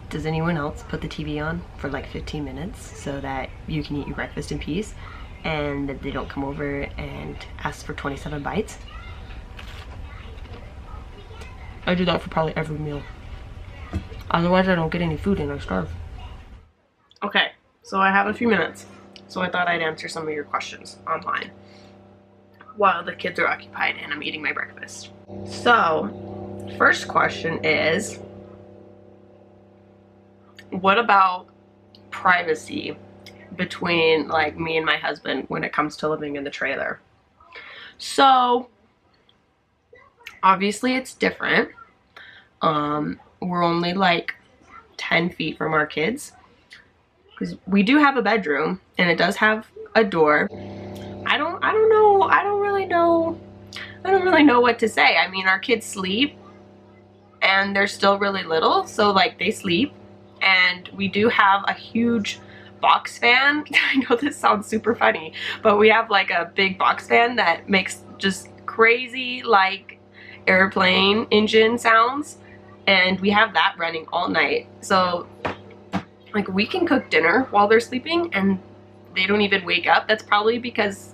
does anyone else put the TV on for like 15 minutes so that you can eat your breakfast in peace and that they don't come over and ask for 27 bites? I do that for probably every meal. Otherwise I don't get any food and I starve. Okay, so I have a few minutes, so I thought I'd answer some of your questions online while the kids are occupied and I'm eating my breakfast. So, first question is, what about privacy between like me and my husband when it comes to living in the trailer? So, obviously it's different. We're only like 10 feet from our kids because we do have a bedroom and it does have a door. I don't really know what to say. I mean, our kids sleep and they're still really little, so like they sleep, and we do have a huge box fan. I know this sounds super funny, but we have like a big box fan that makes just crazy like airplane engine sounds, and we have that running all night. So like we can cook dinner while they're sleeping and they don't even wake up. That's probably because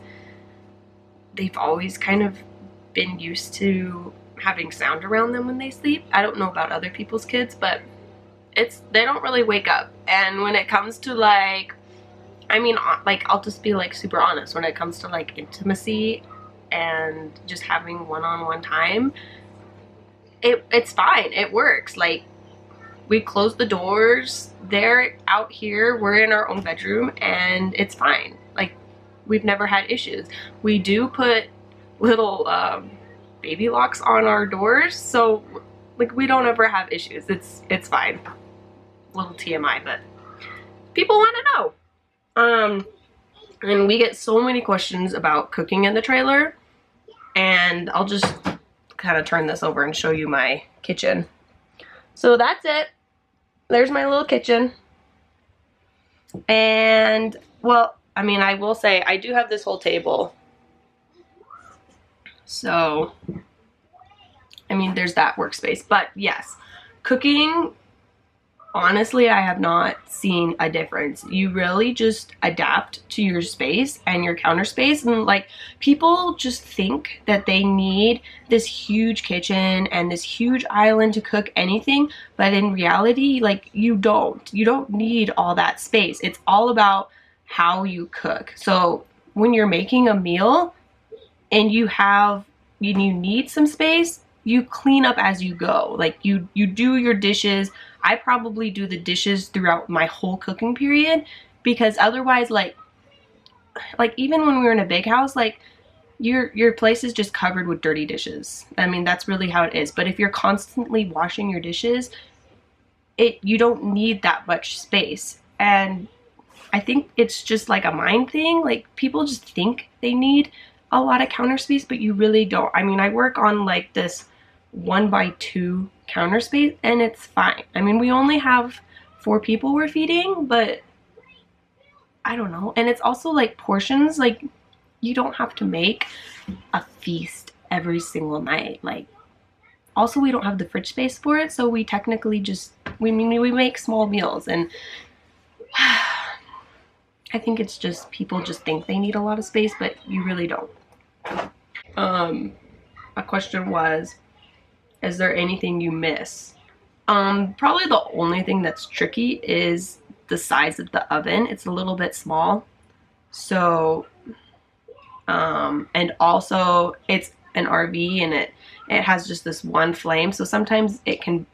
they've always kind of been used to having sound around them when they sleep. I don't know about other people's kids, but they don't really wake up. And when it comes to like, I mean, like I'll just be like super honest, when it comes to like intimacy and just having one-on-one time, it's fine, it works. Like we close the doors, they're out here, we're in our own bedroom, and it's fine. Like we've never had issues. We do put little baby locks on our doors, so like we don't ever have issues. It's fine. Little TMI, but people want to know. And we get so many questions about cooking in the trailer, and I'll just kind of turn this over and show you my kitchen. So that's it. There's my little kitchen. And well, I mean, I will say I do have this whole table. So, I mean, there's that workspace. But yes, cooking, honestly, I have not seen a difference. You really just adapt to your space and your counter space. And like, people just think that they need this huge kitchen and this huge island to cook anything. But in reality, like, you don't need all that space. It's all about how you cook. So when you're making a meal and you need some space, you clean up as you go. Like you do your dishes. I probably do the dishes throughout my whole cooking period, because otherwise, like even when we were in a big house, like your place is just covered with dirty dishes. I mean, that's really how it is. But if you're constantly washing your dishes, you don't need that much space. And I think it's just like a mind thing. Like people just think they need a lot of counter space, but you really don't. I mean, I work on like this 1x2 counter space and it's fine. I mean, we only have 4 people we're feeding, but I don't know. And it's also like portions, like you don't have to make a feast every single night. Like also we don't have the fridge space for it, so we technically just we make small meals. And I think it's just people just think they need a lot of space, but you really don't. A question was, is there anything you miss? Probably the only thing that's tricky is the size of the oven. It's a little bit small. So, and also it's an RV and it has just this one flame. So sometimes it can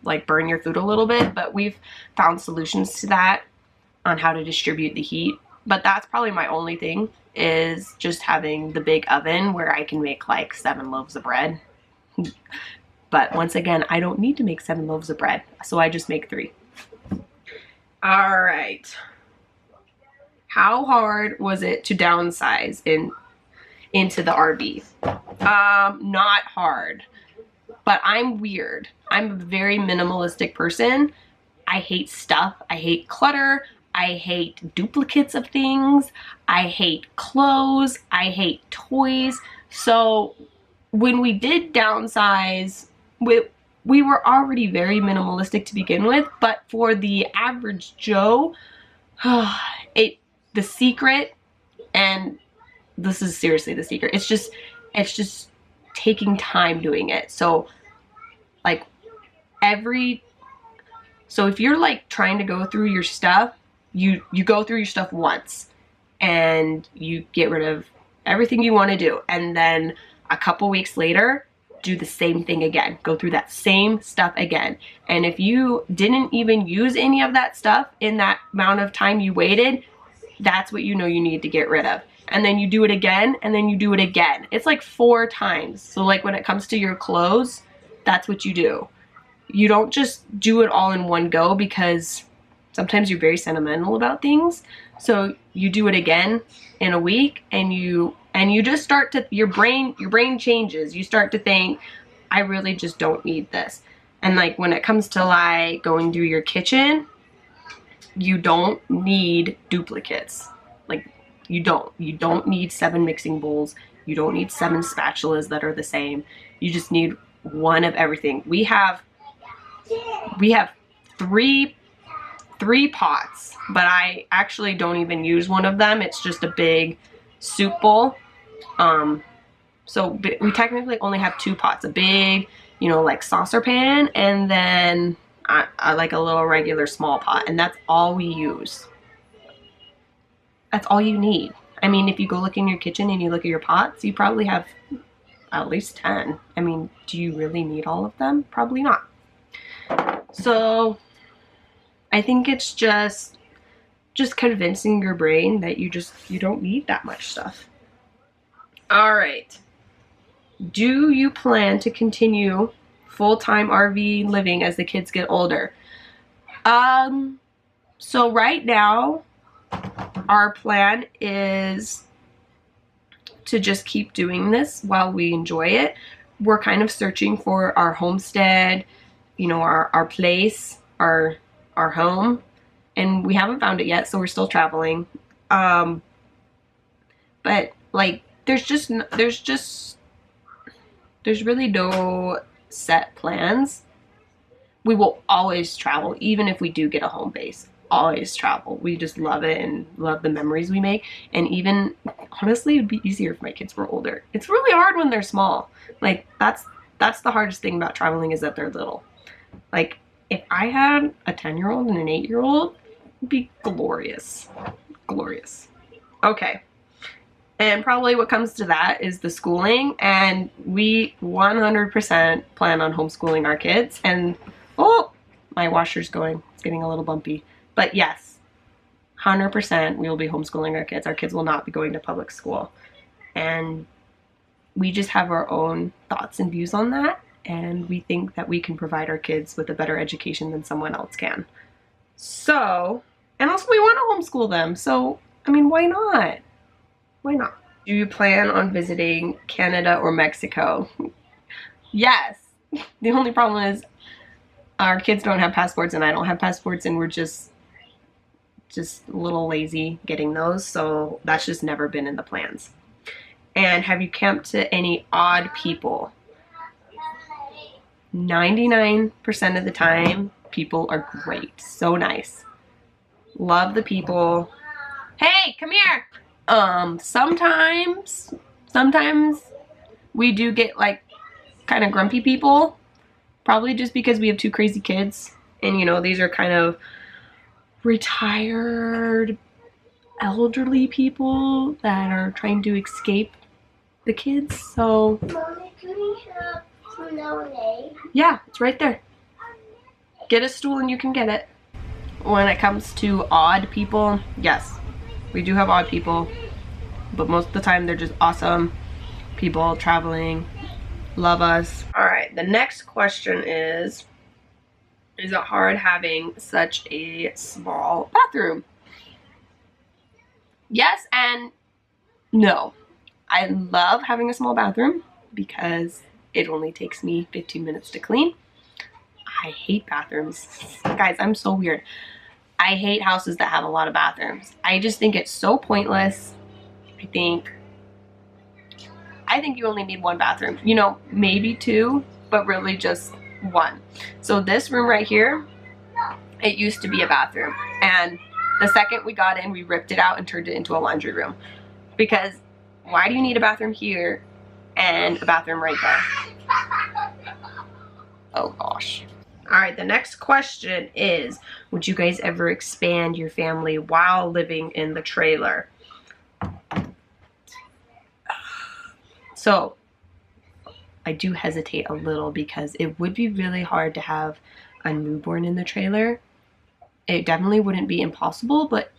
like burn your food a little bit, but we've found solutions to that on how to distribute the heat. But that's probably my only thing, is just having the big oven where I can make like 7 loaves of bread. But once again, I don't need to make 7 loaves of bread, so I just make 3. All right. How hard was it to downsize into the RV? Not hard, but I'm weird. I'm a very minimalistic person. I hate stuff. I hate clutter. I hate duplicates of things. I hate clothes. I hate toys. So when we did downsize, we were already very minimalistic to begin with, but for the average Joe, the secret, and this is seriously the secret, it's just taking time doing it. So like so if you're like trying to go through your stuff, you go through your stuff once and you get rid of everything you want to do, and then a couple weeks later do the same thing again, go through that same stuff again. And if you didn't even use any of that stuff in that amount of time you waited, that's what you know you need to get rid of. And then you do it again, and then you do it again. It's like 4 times. So like when it comes to your clothes, that's what you do. You don't just do it all in one go, because sometimes you're very sentimental about things. So you do it again in a week, and you just start to, your brain changes. You start to think, I really just don't need this. And like when it comes to like going through your kitchen, you don't need duplicates. Like you don't need 7 mixing bowls. You don't need 7 spatulas that are the same. You just need one of everything. We have 3 pots, but I actually don't even use one of them. It's just a big soup bowl. So we technically only have 2 pots, a big, you know, like saucer pan, and then I like a little regular small pot, and that's all we use. That's all you need. I mean, if you go look in your kitchen and you look at your pots, you probably have at least 10. I mean, do you really need all of them? Probably not. So I think it's just convincing your brain that you don't need that much stuff. All right. Do you plan to continue full-time RV living as the kids get older? So right now, our plan is to just keep doing this while we enjoy it. We're kind of searching for our homestead, you know, our place, our home, and we haven't found it yet, so we're still traveling. But like there's really no set plans. We will always travel, even if we do get a home base. Always travel. We just love it and love the memories we make. And even honestly, it'd be easier if my kids were older. It's really hard when they're small. Like that's the hardest thing about traveling, is that they're little. Like if I had a 10-year-old and an 8-year-old, it'd be glorious. Glorious. Okay. And probably what comes to that is the schooling, and we 100% plan on homeschooling our kids. And oh, my washer's going. It's getting a little bumpy. But yes, 100% we will be homeschooling our kids. Our kids will not be going to public school. And we just have our own thoughts and views on that. And we think that we can provide our kids with a better education than someone else can. So, and also we want to homeschool them. So, I mean, why not? Why not? Do you plan on visiting Canada or Mexico? Yes. The only problem is our kids don't have passports and I don't have passports, and we're just a little lazy getting those. So that's just never been in the plans. And have you camped to any odd people? 99% of the time, people are great. So nice. Love the people. Hey, come here. Sometimes we do get like kind of grumpy people, probably just because we have 2 crazy kids, and you know, these are kind of retired elderly people that are trying to escape the kids. So Mommy, can we have some lemonade? Yeah, it's right there. Get a stool and you can get it. When it comes to odd people, yes, we do have odd people, but most of the time they're just awesome people traveling, love us. All right, the next question is it hard having such a small bathroom? Yes and no. I love having a small bathroom because it only takes me 15 minutes to clean. I hate bathrooms. Guys, I'm so weird. I hate houses that have a lot of bathrooms. I just think it's so pointless. I think you only need 1 bathroom. You know, maybe 2, but really just one. So this room right here, it used to be a bathroom, and the second we got in, we ripped it out and turned it into a laundry room. Because why do you need a bathroom here and a bathroom right there? Oh gosh. All right, the next question is, would you guys ever expand your family while living in the trailer? So I do hesitate a little because it would be really hard to have a newborn in the trailer. It definitely wouldn't be impossible, but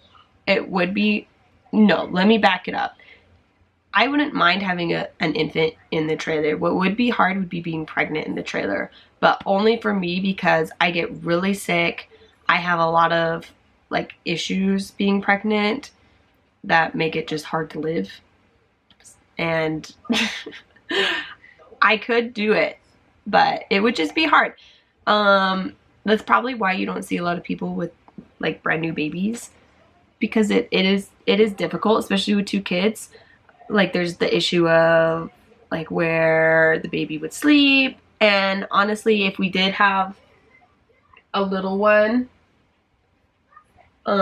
it would be, no, let me back it up. I wouldn't mind having an infant in the trailer. What would be hard would be being pregnant in the trailer, but only for me because I get really sick. I have a lot of like issues being pregnant that make it just hard to live. And I could do it, but it would just be hard. That's probably why you don't see a lot of people with like brand new babies, because it is difficult, especially with 2 kids. Like there's the issue of like where the baby would sleep, and honestly, if we did have a little one, we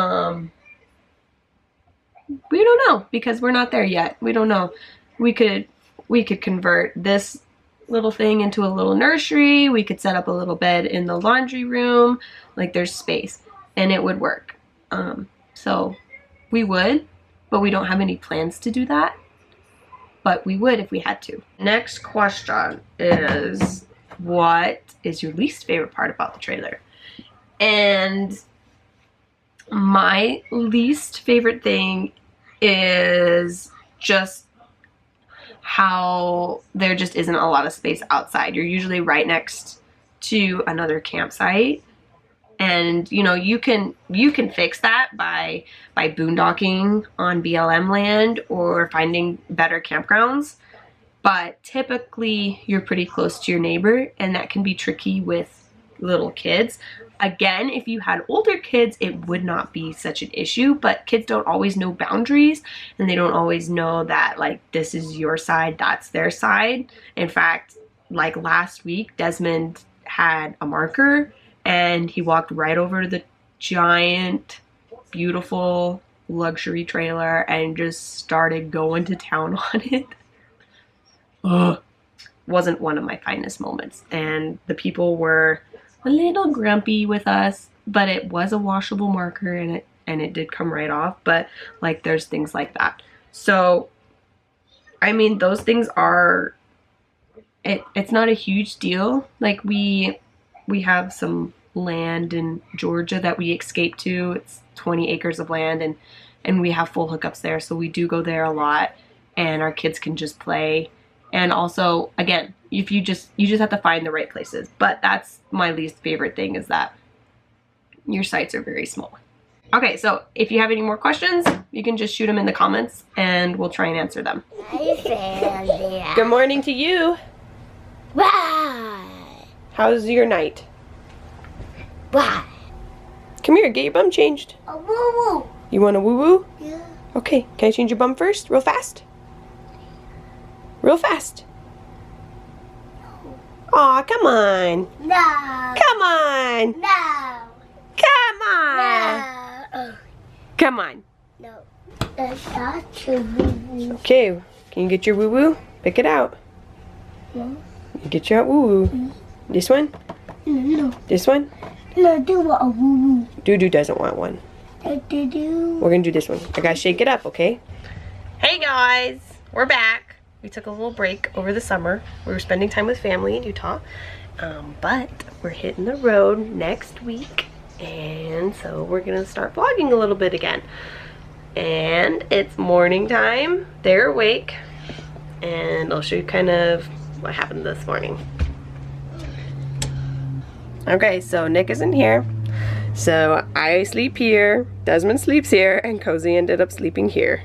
don't know because we're not there yet. We don't know. We could convert this little thing into a little nursery. We could set up a little bed in the laundry room. Like there's space and it would work. So we would, but we don't have any plans to do that. But we would if we had to. Next question is, what is your least favorite part about the trailer? And my least favorite thing is just how there just isn't a lot of space outside. You're usually right next to another campsite, and you know you can fix that by boondocking on BLM land or finding better campgrounds, but typically you're pretty close to your neighbor, and that can be tricky with little kids. Again, if you had older kids, it would not be such an issue, but kids don't always know boundaries, and they don't always know that like this is your side, that's their side. In fact, like last week, Desmond had a marker and he walked right over to the giant, beautiful luxury trailer and just started going to town on it. Ugh. Wasn't one of my finest moments, and the people were a little grumpy with us, but it was a washable marker and it did come right off. But like there's things like that. So I mean, those things are, it's not a huge deal. Like we have some land in Georgia that we escaped to. It's 20 acres of land, and we have full hookups there, so we do go there a lot, and our kids can just play. And also, again, if you just have to find the right places. But that's my least favorite thing, is that your sites are very small. Okay, so if you have any more questions, you can just shoot them in the comments and we'll try and answer them. Good morning to you. Bye. How's your night? Bye. Come here, get your bum changed. A woo-woo. You want a woo-woo? Yeah. Okay, can I change your bum first? Real fast? Real fast. Aw, come on. No. Come on. No. Come on. No. Come on. No. That's not your woo-woo. Okay, can you get your woo-woo? Pick it out. No. Get your woo-woo. This one? No. This one? No, do want a woo-woo. Doo-doo doesn't want one. Do. We're gonna do this one. I gotta shake it up, okay? Hey guys, we're back. We took a little break over the summer. We were spending time with family in Utah, but we're hitting the road next week, and so we're gonna start vlogging a little bit again. And it's morning time. They're awake, and I'll show you kind of what happened this morning. Okay, so Nick isn't here. So I sleep here, Desmond sleeps here, and Cozy ended up sleeping here.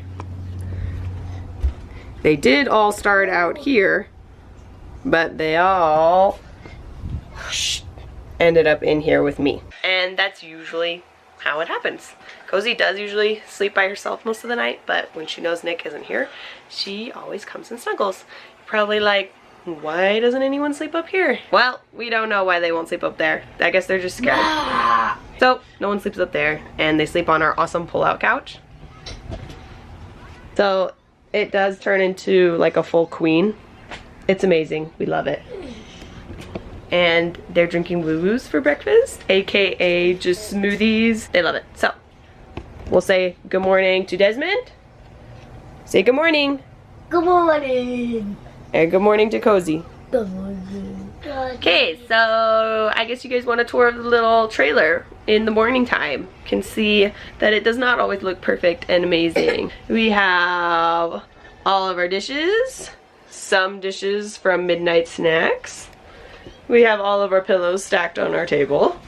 They did all start out here, but they all ended up in here with me. And that's usually how it happens. Cozy does usually sleep by herself most of the night, but when she knows Nick isn't here, she always comes and snuggles. Probably like, Why doesn't anyone sleep up here? Well, we don't know why they won't sleep up there. I guess they're just scared. So, no one sleeps up there, and they sleep on our awesome pull-out couch. So, it does turn into like a full queen. It's amazing. We love it. And they're drinking woo-woos for breakfast, aka just smoothies. They love it. So, we'll say good morning to Desmond. Say good morning. Good morning. And good morning to Cozy. Good morning. Okay, so I guess you guys want a tour of the little trailer in the morning time. Can see that it does not always look perfect and amazing. We have all of our dishes, some dishes from midnight snacks. We have all of our pillows stacked on our table.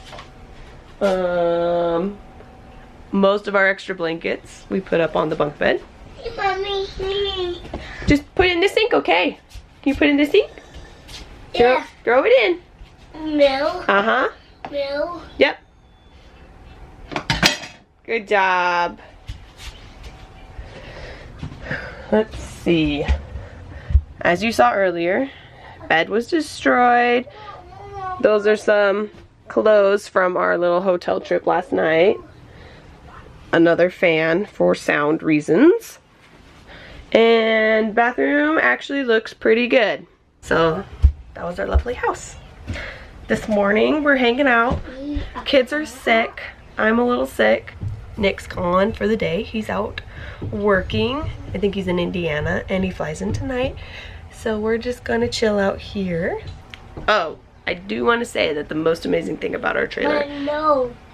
Most of our extra blankets we put up on the bunk bed. Hey, Mommy. Just put it in the sink, okay? Can you put it in the sink? Yeah. Throw it in. No. Uh-huh. No. Yep. Good job. Let's see. As you saw earlier, bed was destroyed. Those are some clothes from our little hotel trip last night. Another fan for sound reasons. And bathroom actually looks pretty good. So that was our lovely house. This morning we're hanging out. Kids are sick. I'm a little sick. Nick's gone for the day. He's out working. I think he's in Indiana and he flies in tonight. So we're just gonna chill out here. Oh, I do want to say that the most amazing thing about our trailer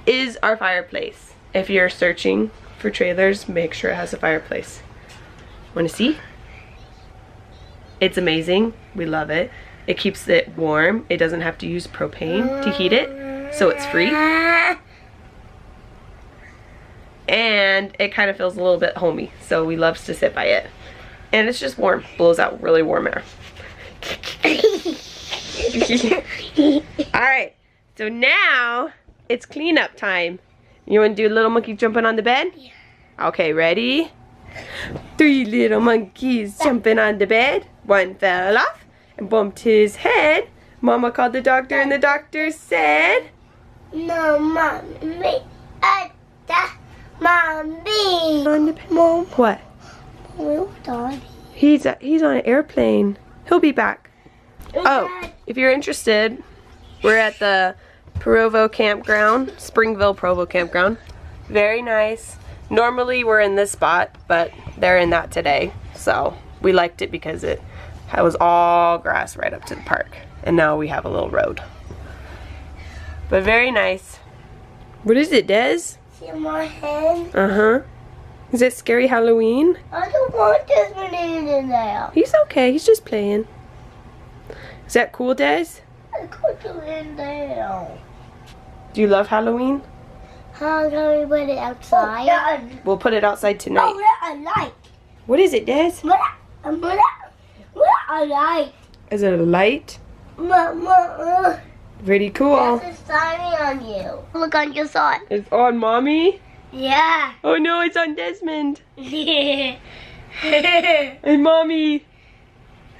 is our fireplace. If you're searching for trailers, make sure it has a fireplace. Want to see? It's amazing. We love it. It keeps it warm. It doesn't have to use propane to heat it, so it's free. And it kind of feels a little bit homey, so we love to sit by it. And it's just warm. Blows out really warm air. Alright, so now it's cleanup time. You want to do a little monkey jumping on the bed? Yeah. Okay, ready? 3 little monkeys jumping on the bed. One fell off and bumped his head. Mama called the doctor and the doctor said, No, Mommy. Mommy. on the bed. Mom, what? Well, Daddy. He's on an airplane. He'll be back. Oh, if you're interested, we're at the Provo Campground, Springville Provo Campground. Very nice. Normally we're in this spot, but they're in that today. So we liked it because it was all grass right up to the park. And now we have a little road. But very nice. What is it, Des? See my hand? Uh-huh. Is it scary Halloween? I don't want this one in there. He's okay. He's just playing. Is that cool, Des? I put it in there. Do you love Halloween? How can we put it outside? We'll put it outside tonight. Oh, what I like. What is it, Des? What I like. Is it a light? Mama. Pretty cool. There's a sign on you. Look on your side. It's on Mommy? Yeah. Oh no, it's on Desmond. Yeah. Hey, Mommy.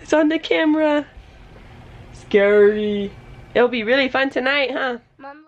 It's on the camera. Scary. It'll be really fun tonight, huh? Mama.